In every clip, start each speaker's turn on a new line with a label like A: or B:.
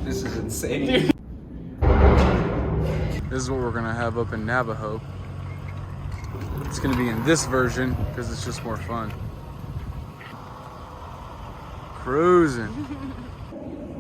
A: This is insane.
B: This is what we're gonna have up in Navajo. It's gonna be in this version because it's just more fun. Cruising.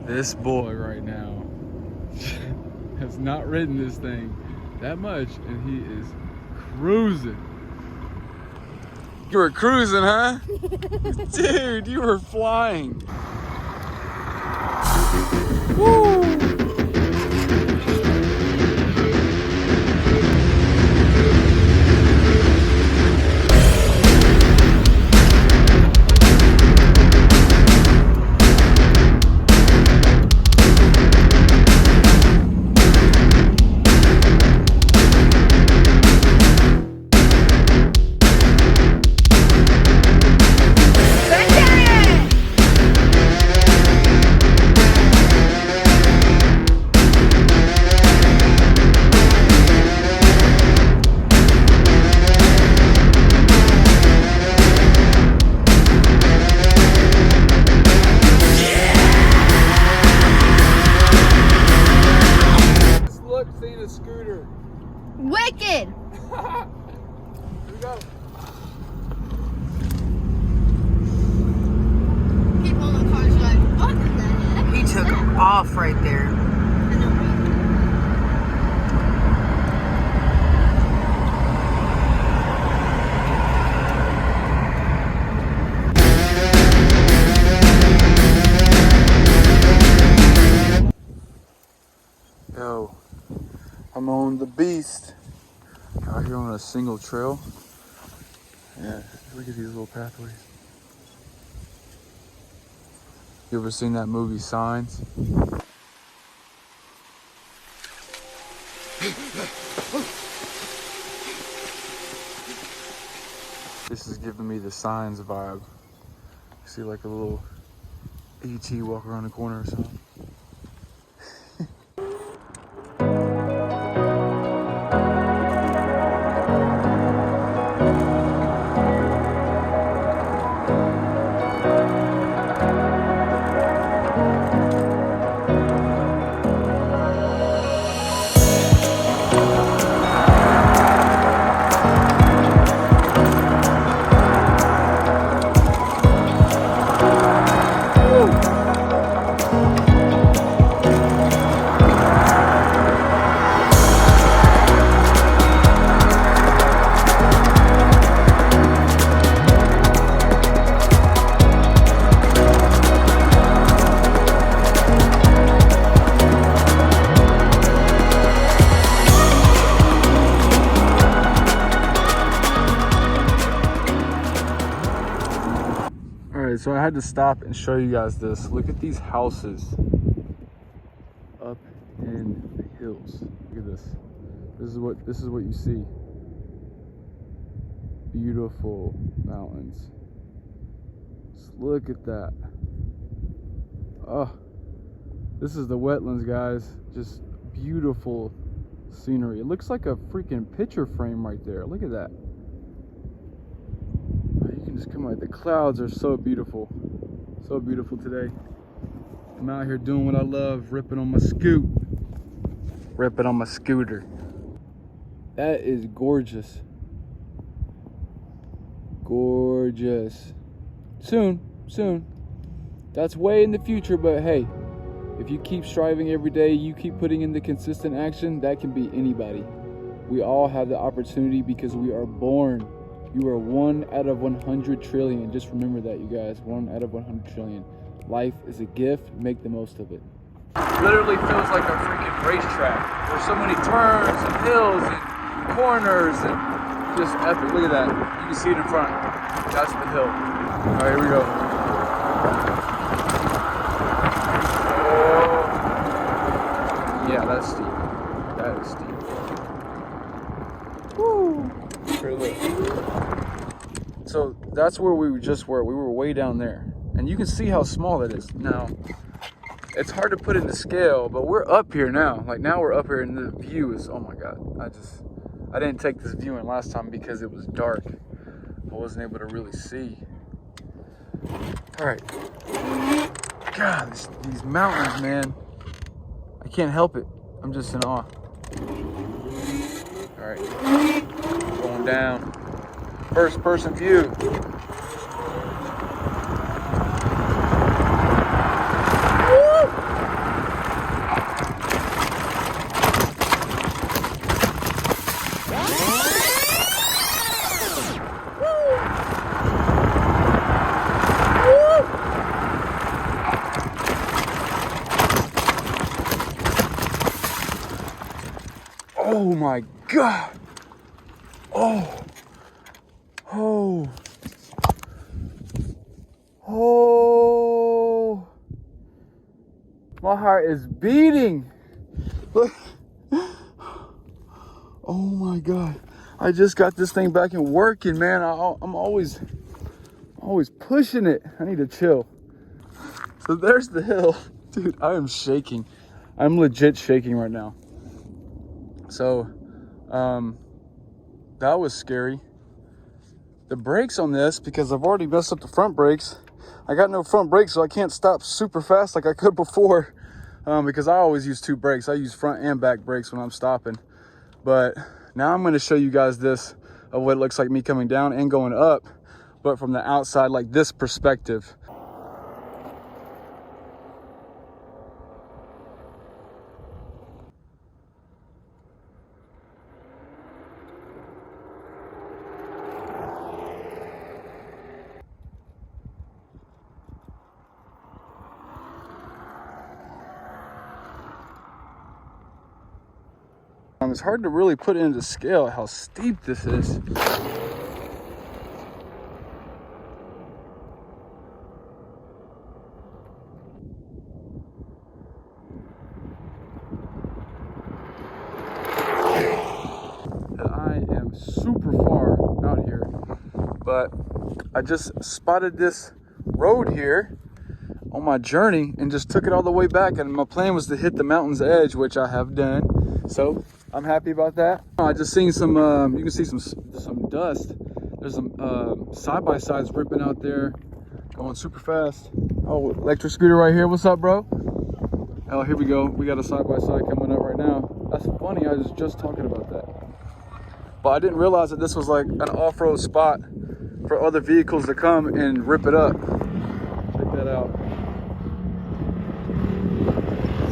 B: This boy right now has not ridden this thing that much, and he is cruising. You were cruising, huh? Dude, you were flying. Woo! Seeing a scooter.
C: Wicked!
B: Here we go.
C: People in the car's like, what the heck?
D: He took off right there.
B: Yo, I'm on the beast. Out here on a single trail. Yeah, look at these little pathways. You ever seen that movie Signs? This is giving me the Signs vibe. See like a little ET walk around the corner or something. So I had to stop and show you guys this. Look at these houses up in the hills. Look at this. This is what you see. Beautiful mountains. Just look at that. Oh, this is the wetlands, guys. Just beautiful scenery. It looks like a freaking picture frame right there. Look at that. Just come out. The clouds are so beautiful today. I'm out here doing what I love, ripping on my scooter. That is gorgeous. Soon. That's way in the future, but hey, if you keep striving every day, you keep putting in the consistent action, that can be anybody. We all have the opportunity because we are born. You are 1 out of 100 trillion. Just remember that, you guys. 1 out of 100 trillion. Life is a gift. Make the most of it. Literally feels like a freaking racetrack. There's so many turns and hills and corners and just epic. Look at that. You can see it in front. That's the hill. All right, here we go. Oh. Yeah, that's steep. That is steep. Woo. Sure, look. So that's where we just were. We were way down there. And you can see how small it is. Now, it's hard to put into scale, but we're up here now. Like now we're up here and the view is, oh my God. I didn't take this view in last time because it was dark. I wasn't able to really see. All right. God, these mountains, man. I can't help it. I'm just in awe. All right, going down. First person view. Oh my God. Oh. Oh. Oh. My heart is beating. Look. Oh my God. I just got this thing back and working, man. I'm always pushing it. I need to chill. So there's the hill. Dude, I am shaking. I'm legit shaking right now. So, that was scary. The brakes on this, because I've already messed up the front brakes. I got no front brakes, so I can't stop super fast like I could before. Because I always use 2 brakes. I use front and back brakes when I'm stopping. But now I'm going to show you guys this of what it looks like me coming down and going up, but from the outside, like this perspective. It's hard to really put into scale how steep this is. I am super far out here, but I just spotted this road here on my journey and just took it all the way back, and my plan was to hit the mountain's edge, which I have done. So I'm happy about that. I just seen some, you can see some dust. There's some side-by-sides ripping out there, going super fast. Oh, electric scooter right here. What's up, bro? Oh, here we go. We got a side-by-side coming up right now. That's funny, I was just talking about that. But I didn't realize that this was like an off-road spot for other vehicles to come and rip it up. Check that out.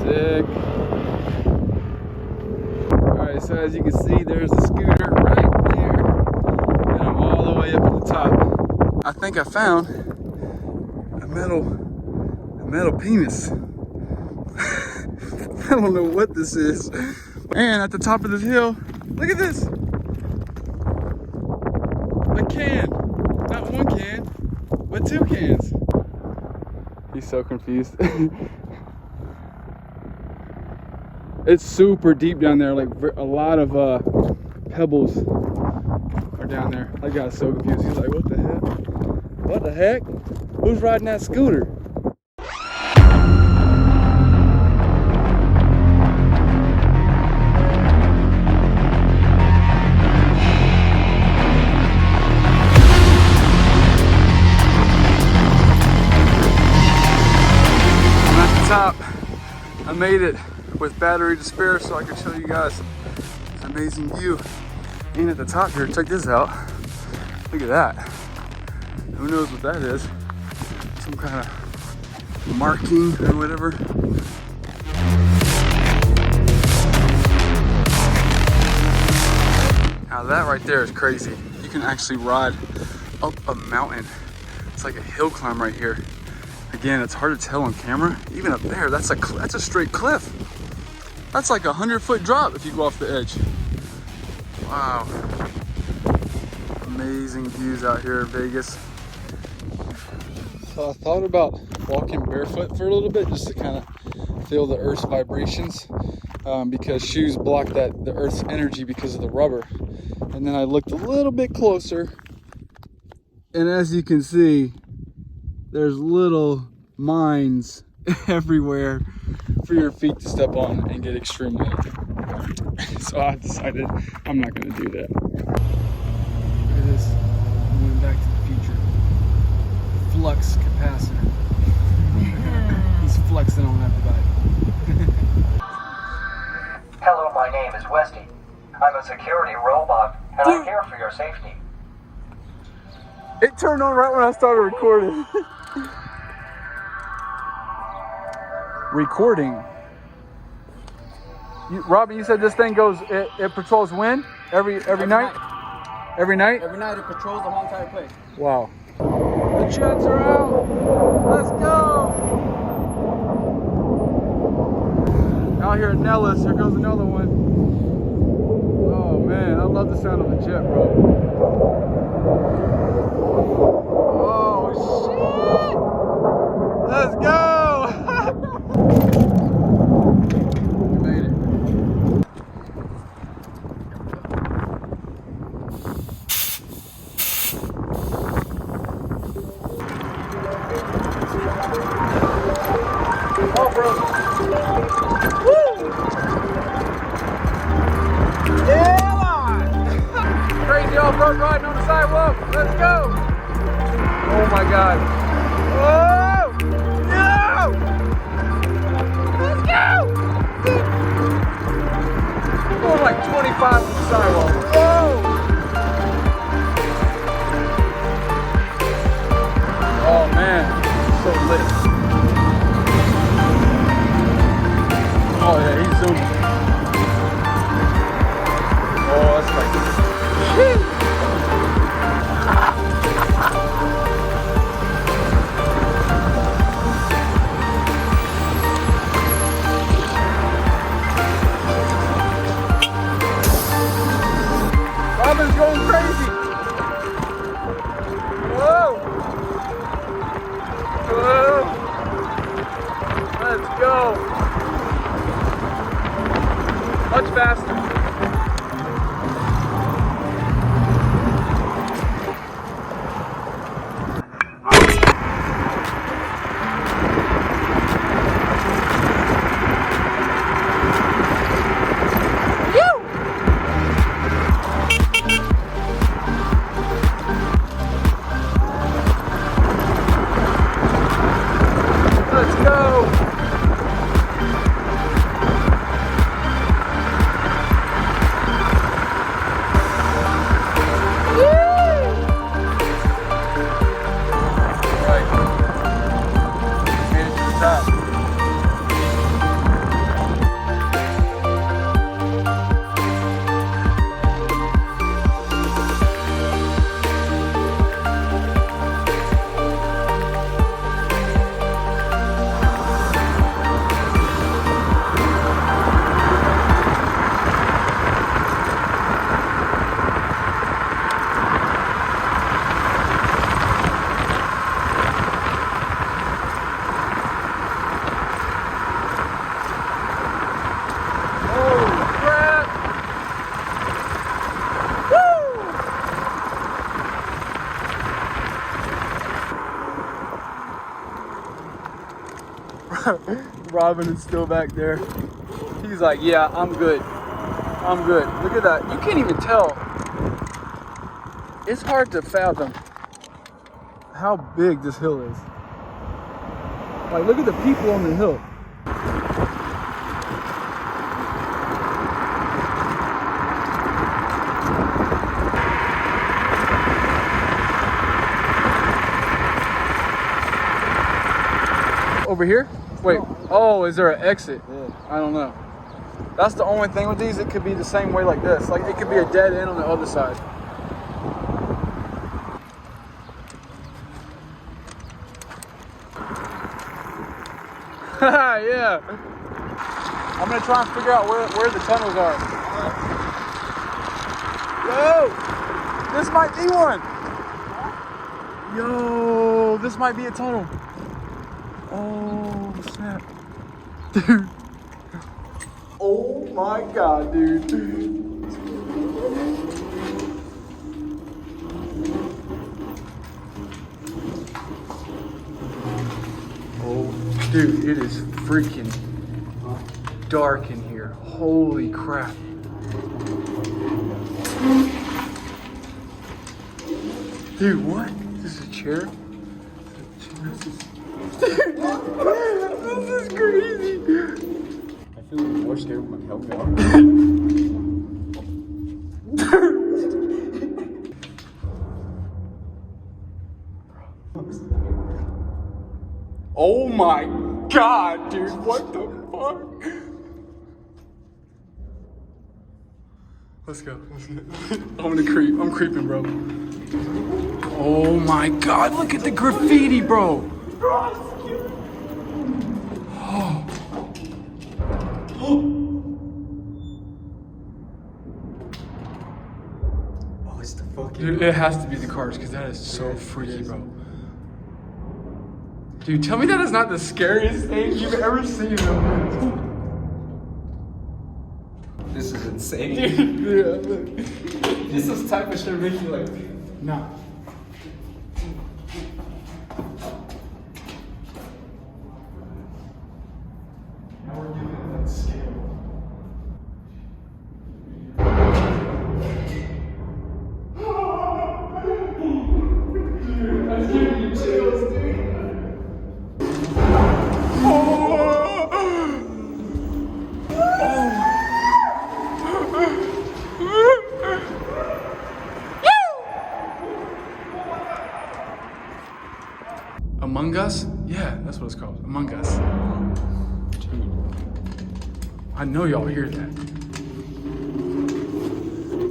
B: Sick. Alright, so as you can see, there's the scooter right there. And I'm all the way up at the top. I think I found a metal penis. I don't know what this is. And at the top of this hill, look at this. A can. Not 1 can, but 2 cans. He's so confused. It's super deep down there, like a lot of pebbles are down there. That guy's so confused. He's like, what the heck? What the heck? Who's riding that scooter? I'm at the top. I made it with battery to spare so I can show you guys this amazing view. And at the top here, check this out. Look at that. Who knows what that is? Some kind of marking or whatever. Now that right there is crazy. You can actually ride up a mountain. It's like a hill climb right here. Again, it's hard to tell on camera. Even up there, that's a straight cliff. That's like a 100-foot drop if you go off the edge. Wow. Amazing views out here in Vegas. So I thought about walking barefoot for a little bit just to kind of feel the earth's vibrations, because shoes block the earth's energy because of the rubber. And then I looked a little bit closer, and as you can see, there's little mines everywhere for your feet to step on and get extremely hot. So I decided I'm not going to do that. Look at this. I'm going back to the future. Flux capacitor. He's flexing on everybody.
A: Westy. I'm a security robot, and I care for your safety.
B: It turned on right when I started recording. Recording. Robin, you said this thing goes, it patrols when? Every night? Every night?
E: Every night it patrols the whole entire place.
B: Wow. The jets are out. Let's go. Out here at Nellis, here goes another one. Oh man, I love the sound of a jet, bro. Oh shit! Let's go! We made it. Oh, bro. Woo! Yeah, on! Crazy off-road riding on the sidewalk. Let's go! Oh my God! Whoa! No! Let's go! Going like 25 on the sidewalk. Whoa! Oh man, so lit. Oh yeah, he's zooming. Oh, that's like shit. Robin's going crazy. Whoa. Whoa. Let's go. Much faster. Let's go. Robin is still back there. He's like, yeah, I'm good. I'm good. Look at that. You can't even tell. It's hard to fathom how big this hill is. Like, look at the people on the hill. Over here? Wait, oh, is there an exit?
E: Yeah.
B: I don't know. That's the only thing with these, it could be the same way like this. Like, it could be a dead end on the other side. Yeah. I'm gonna try and figure out where the tunnels are. Yo, this might be one. Yo, this might be a tunnel. Oh, snap. Dude. Oh my God, dude. Oh, dude, it is freaking dark in here. Holy crap. Dude, what? This is a chair? This is crazy.
E: I
B: feel more scared with my helmet on. Oh my god, dude, what the fuck? Let's go. I'm creeping, bro. Oh my god, look at the graffiti, bro.
E: Oh, it's the fucking.
B: Dude, it has to be the cars because that is so freaky, bro. Dude, tell me that is not the scariest thing you've ever seen, bro.
E: This is insane.
B: Dude, yeah, look.
E: This is type of shit make you like.
B: Nah. Now we're getting that scale. Dude, that's giving you chills, dude. Among Us? Yeah, that's what it's called. Among Us. I know y'all hear that.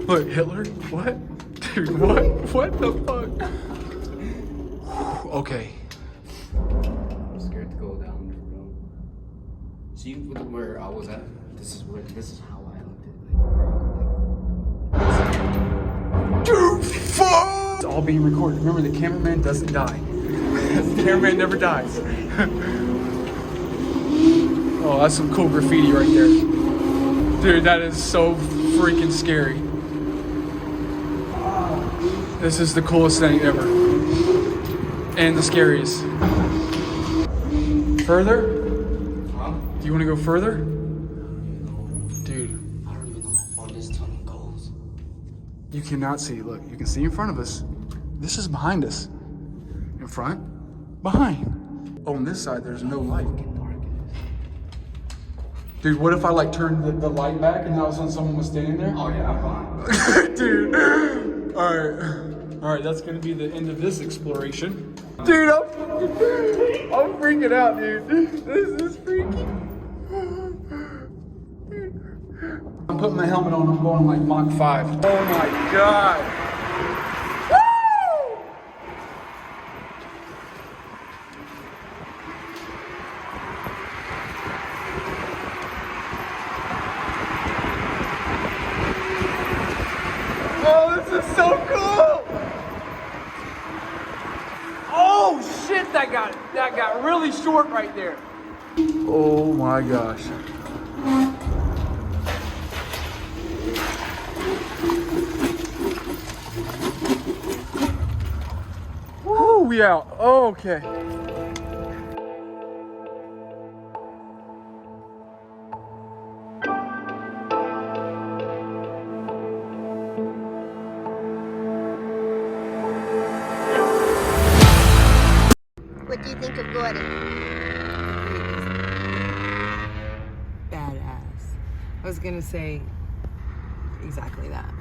B: Look, Hitler? What? Dude, what? What the fuck? Okay.
E: I'm scared to go down there, bro. See where I was at? This is how I looked at it. Like, bro,
B: Dude, fuck! It's all being recorded. Remember, the cameraman doesn't die. The cameraman never dies. Oh, that's some cool graffiti right there. Dude, that is so freaking scary. This is the coolest thing ever. And the scariest. Further?
E: huh?
B: Do you want to go further? Dude,
E: I don't even know how far this tunnel goes.
B: you cannot see. Look, you can see in front of us. This is behind us. In front, behind. Oh, on this side, there's no light. Dude, what if I like turned the light back and all of a sudden someone was standing there?
E: Oh yeah, I'm fine.
B: Dude. All right, that's gonna be the end of this exploration. Dude, I'm freaking out, dude. This is freaky. I'm putting my helmet on. I'm going like Mach 5. Oh my god. Oh, this is so cool! Oh shit, that got really short right there. Oh my gosh. Woo, we out. Oh, okay.
C: What do you think of Gordon?
D: Badass. I was gonna say exactly that.